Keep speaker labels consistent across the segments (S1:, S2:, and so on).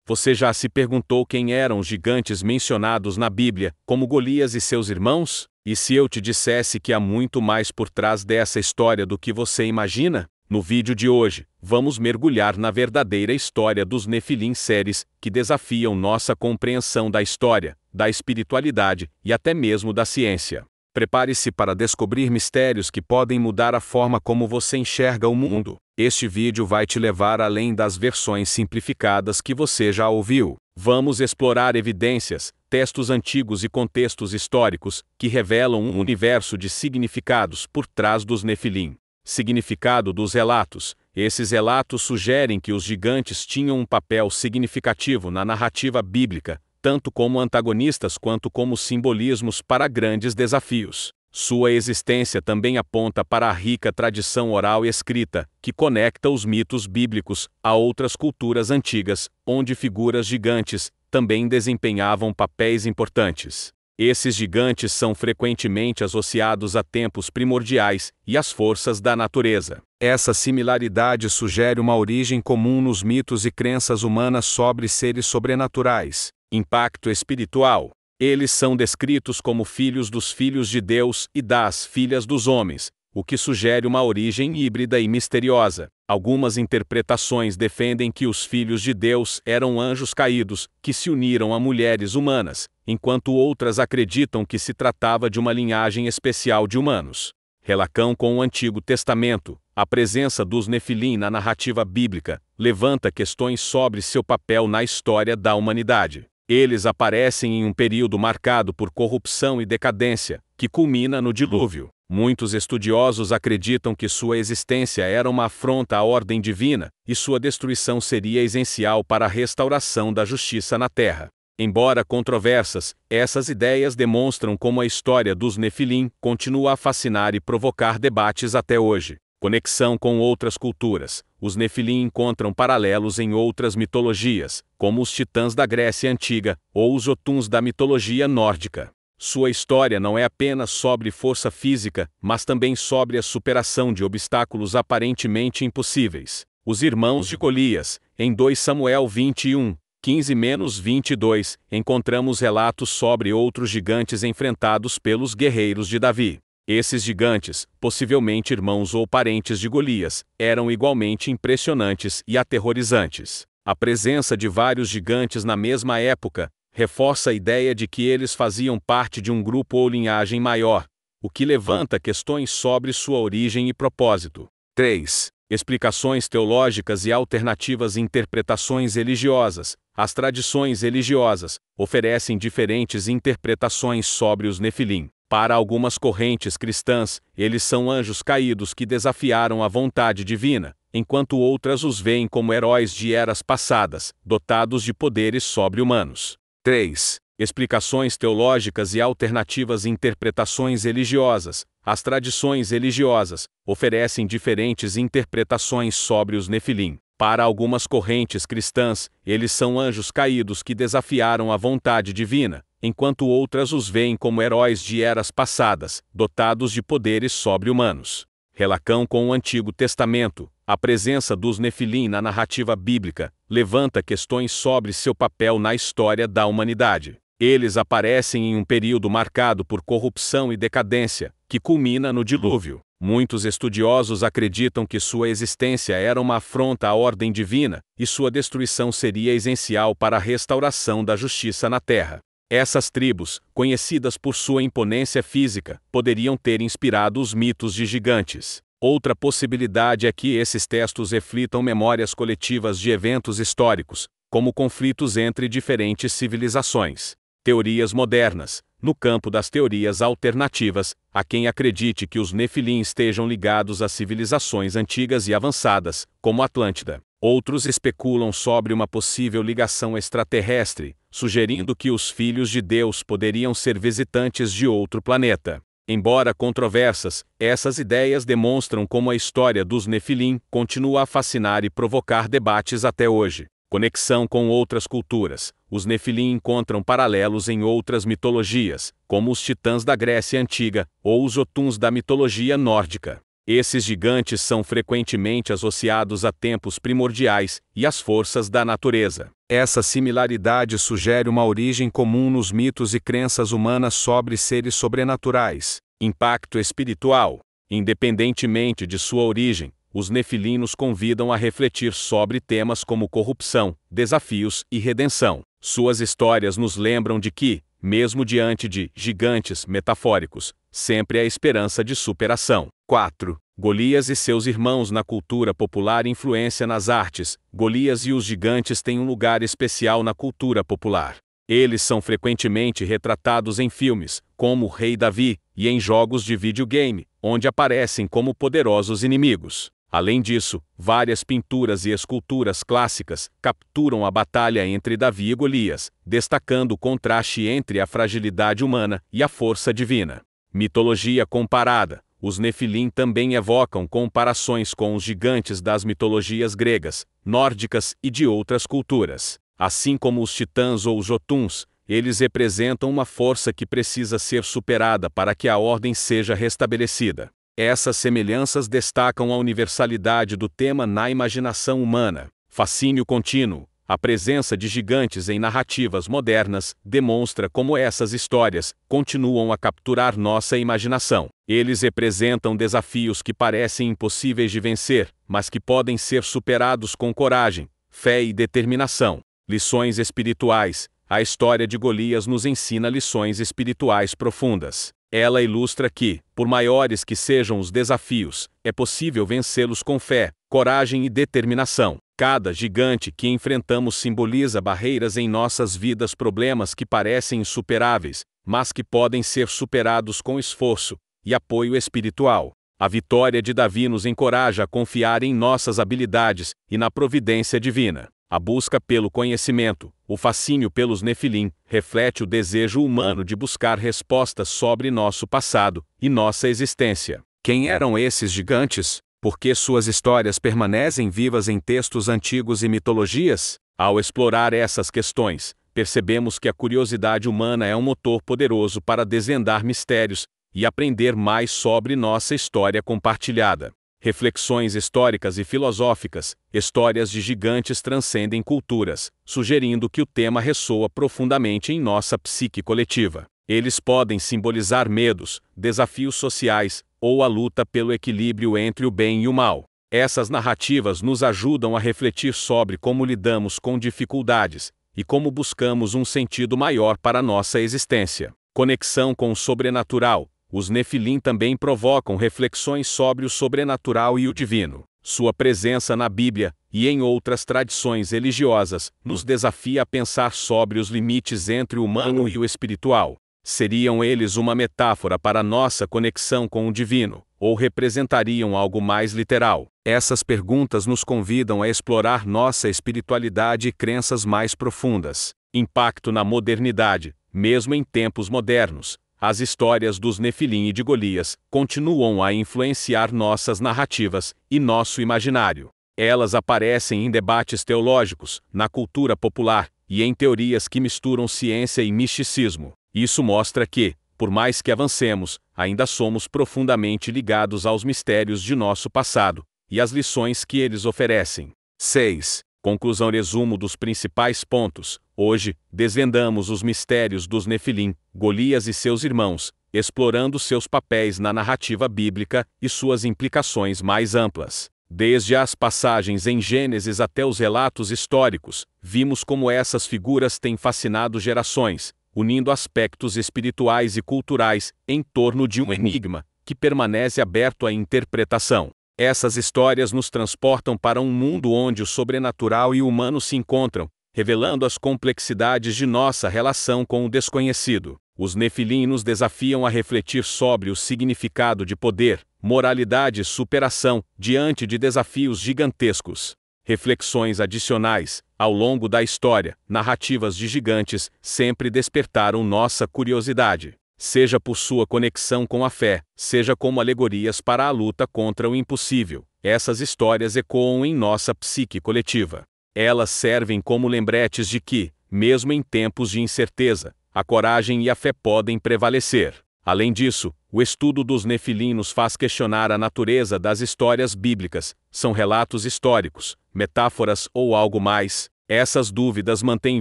S1: Você já se perguntou quem eram os gigantes mencionados na Bíblia, como Golias e seus irmãos? E se eu te dissesse que há muito mais por trás dessa história do que você imagina? No vídeo de hoje, vamos mergulhar na verdadeira história dos Nefilim, séries que desafiam nossa compreensão da história, da espiritualidade e até mesmo da ciência. Prepare-se para descobrir mistérios que podem mudar a forma como você enxerga o mundo. Este vídeo vai te levar além das versões simplificadas que você já ouviu. Vamos explorar evidências, textos antigos e contextos históricos que revelam um universo de significados por trás dos Nefilim. Significado dos relatos. Esses relatos sugerem que os gigantes tinham um papel significativo na narrativa bíblica, tanto como antagonistas quanto como simbolismos para grandes desafios. Sua existência também aponta para a rica tradição oral e escrita, que conecta os mitos bíblicos a outras culturas antigas, onde figuras gigantes também desempenhavam papéis importantes. Esses gigantes são frequentemente associados a tempos primordiais e às forças da natureza. Essa similaridade sugere uma origem comum nos mitos e crenças humanas sobre seres sobrenaturais. Impacto espiritual. Eles são descritos como filhos dos filhos de Deus e das filhas dos homens, o que sugere uma origem híbrida e misteriosa. Algumas interpretações defendem que os filhos de Deus eram anjos caídos, que se uniram a mulheres humanas, enquanto outras acreditam que se tratava de uma linhagem especial de humanos. Relação com o Antigo Testamento. A presença dos Nefilim na narrativa bíblica levanta questões sobre seu papel na história da humanidade. Eles aparecem em um período marcado por corrupção e decadência, que culmina no dilúvio. Muitos estudiosos acreditam que sua existência era uma afronta à ordem divina, e sua destruição seria essencial para a restauração da justiça na Terra. Embora controversas, essas ideias demonstram como a história dos Nefilim continua a fascinar e provocar debates até hoje. Conexão com outras culturas. Os Nefilim encontram paralelos em outras mitologias, como os titãs da Grécia Antiga ou os Jotuns da mitologia nórdica. Sua história não é apenas sobre força física, mas também sobre a superação de obstáculos aparentemente impossíveis. Os irmãos de Golias. Em 2 Samuel 21, 15-22, encontramos relatos sobre outros gigantes enfrentados pelos guerreiros de Davi. Esses gigantes, possivelmente irmãos ou parentes de Golias, eram igualmente impressionantes e aterrorizantes. A presença de vários gigantes na mesma época reforça a ideia de que eles faziam parte de um grupo ou linhagem maior, o que levanta questões sobre sua origem e propósito. 3. Explicações teológicas e alternativas. Interpretações religiosas. As tradições religiosas oferecem diferentes interpretações sobre os Nefilim. Para algumas correntes cristãs, eles são anjos caídos que desafiaram a vontade divina, enquanto outras os veem como heróis de eras passadas, dotados de poderes sobre-humanos. 3. Explicações teológicas e alternativas. Interpretações religiosas. As tradições religiosas oferecem diferentes interpretações sobre os Nefilim. Para algumas correntes cristãs, eles são anjos caídos que desafiaram a vontade divina, enquanto outras os veem como heróis de eras passadas, dotados de poderes sobre-humanos. Relação com o Antigo Testamento. A presença dos Nefilim na narrativa bíblica levanta questões sobre seu papel na história da humanidade. Eles aparecem em um período marcado por corrupção e decadência, que culmina no dilúvio. Muitos estudiosos acreditam que sua existência era uma afronta à ordem divina, e sua destruição seria essencial para a restauração da justiça na Terra. Essas tribos, conhecidas por sua imponência física, poderiam ter inspirado os mitos de gigantes. Outra possibilidade é que esses textos reflitam memórias coletivas de eventos históricos, como conflitos entre diferentes civilizações. Teorias modernas. No campo das teorias alternativas, há quem acredite que os Nefilim estejam ligados a civilizações antigas e avançadas, como Atlântida. Outros especulam sobre uma possível ligação extraterrestre, sugerindo que os filhos de Deus poderiam ser visitantes de outro planeta. Embora controversas, essas ideias demonstram como a história dos Nefilim continua a fascinar e provocar debates até hoje. Conexão com outras culturas. Os Nefilim encontram paralelos em outras mitologias, como os titãs da Grécia Antiga ou os Jotuns da mitologia nórdica. Esses gigantes são frequentemente associados a tempos primordiais e às forças da natureza. Essa similaridade sugere uma origem comum nos mitos e crenças humanas sobre seres sobrenaturais. Impacto espiritual. Independentemente de sua origem, os Nefilim nos convidam a refletir sobre temas como corrupção, desafios e redenção. Suas histórias nos lembram de que, mesmo diante de gigantes metafóricos, sempre há esperança de superação. 4. Golias e seus irmãos na cultura popular. Influência nas artes. Golias e os gigantes têm um lugar especial na cultura popular. Eles são frequentemente retratados em filmes, como o Rei Davi, e em jogos de videogame, onde aparecem como poderosos inimigos. Além disso, várias pinturas e esculturas clássicas capturam a batalha entre Davi e Golias, destacando o contraste entre a fragilidade humana e a força divina. Mitologia comparada. Os Nefilim também evocam comparações com os gigantes das mitologias gregas, nórdicas e de outras culturas. Assim como os titãs ou os jotuns, eles representam uma força que precisa ser superada para que a ordem seja restabelecida. Essas semelhanças destacam a universalidade do tema na imaginação humana. Fascínio contínuo. A presença de gigantes em narrativas modernas demonstra como essas histórias continuam a capturar nossa imaginação. Eles representam desafios que parecem impossíveis de vencer, mas que podem ser superados com coragem, fé e determinação. Lições espirituais. A história de Golias nos ensina lições espirituais profundas. Ela ilustra que, por maiores que sejam os desafios, é possível vencê-los com fé, coragem e determinação. Cada gigante que enfrentamos simboliza barreiras em nossas vidas, problemas que parecem insuperáveis, mas que podem ser superados com esforço e apoio espiritual. A vitória de Davi nos encoraja a confiar em nossas habilidades e na providência divina. A busca pelo conhecimento, o fascínio pelos Nefilim, reflete o desejo humano de buscar respostas sobre nosso passado e nossa existência. Quem eram esses gigantes? Por que suas histórias permanecem vivas em textos antigos e mitologias? Ao explorar essas questões, percebemos que a curiosidade humana é um motor poderoso para desvendar mistérios e aprender mais sobre nossa história compartilhada. Reflexões históricas e filosóficas. Histórias de gigantes transcendem culturas, sugerindo que o tema ressoa profundamente em nossa psique coletiva. Eles podem simbolizar medos, desafios sociais, ou a luta pelo equilíbrio entre o bem e o mal. Essas narrativas nos ajudam a refletir sobre como lidamos com dificuldades e como buscamos um sentido maior para nossa existência. Conexão com o sobrenatural. Os Nefilim também provocam reflexões sobre o sobrenatural e o divino. Sua presença na Bíblia, e em outras tradições religiosas, nos desafia a pensar sobre os limites entre o humano e o espiritual. Seriam eles uma metáfora para nossa conexão com o divino, ou representariam algo mais literal? Essas perguntas nos convidam a explorar nossa espiritualidade e crenças mais profundas. Impacto na modernidade. Mesmo em tempos modernos, as histórias dos Nefilim e de Golias continuam a influenciar nossas narrativas e nosso imaginário. Elas aparecem em debates teológicos, na cultura popular e em teorias que misturam ciência e misticismo. Isso mostra que, por mais que avancemos, ainda somos profundamente ligados aos mistérios de nosso passado e às lições que eles oferecem. 6. Conclusão. Resumo dos principais pontos. Hoje, desvendamos os mistérios dos Nefilim, Golias e seus irmãos, explorando seus papéis na narrativa bíblica e suas implicações mais amplas. Desde as passagens em Gênesis até os relatos históricos, vimos como essas figuras têm fascinado gerações, unindo aspectos espirituais e culturais em torno de um enigma que permanece aberto à interpretação. Essas histórias nos transportam para um mundo onde o sobrenatural e o humano se encontram, revelando as complexidades de nossa relação com o desconhecido. Os Nefilim nos desafiam a refletir sobre o significado de poder, moralidade e superação diante de desafios gigantescos. Reflexões adicionais. Ao longo da história, narrativas de gigantes sempre despertaram nossa curiosidade. Seja por sua conexão com a fé, seja como alegorias para a luta contra o impossível, essas histórias ecoam em nossa psique coletiva. Elas servem como lembretes de que, mesmo em tempos de incerteza, a coragem e a fé podem prevalecer. Além disso, O estudo dos Nefilim nos faz questionar a natureza das histórias bíblicas. São relatos históricos, metáforas ou algo mais? Essas dúvidas mantêm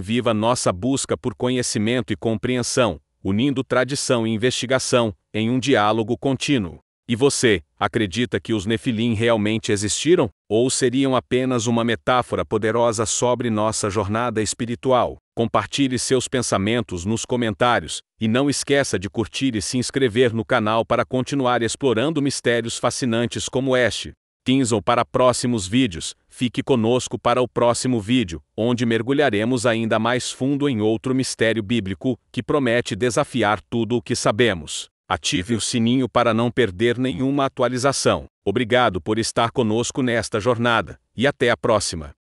S1: viva nossa busca por conhecimento e compreensão, unindo tradição e investigação em um diálogo contínuo. E você, acredita que os Nefilim realmente existiram? Ou seriam apenas uma metáfora poderosa sobre nossa jornada espiritual? Compartilhe seus pensamentos nos comentários, e não esqueça de curtir e se inscrever no canal para continuar explorando mistérios fascinantes como este. Tinzam para próximos vídeos. Fique conosco para o próximo vídeo, onde mergulharemos ainda mais fundo em outro mistério bíblico que promete desafiar tudo o que sabemos. Ative o sininho para não perder nenhuma atualização. Obrigado por estar conosco nesta jornada, e até a próxima.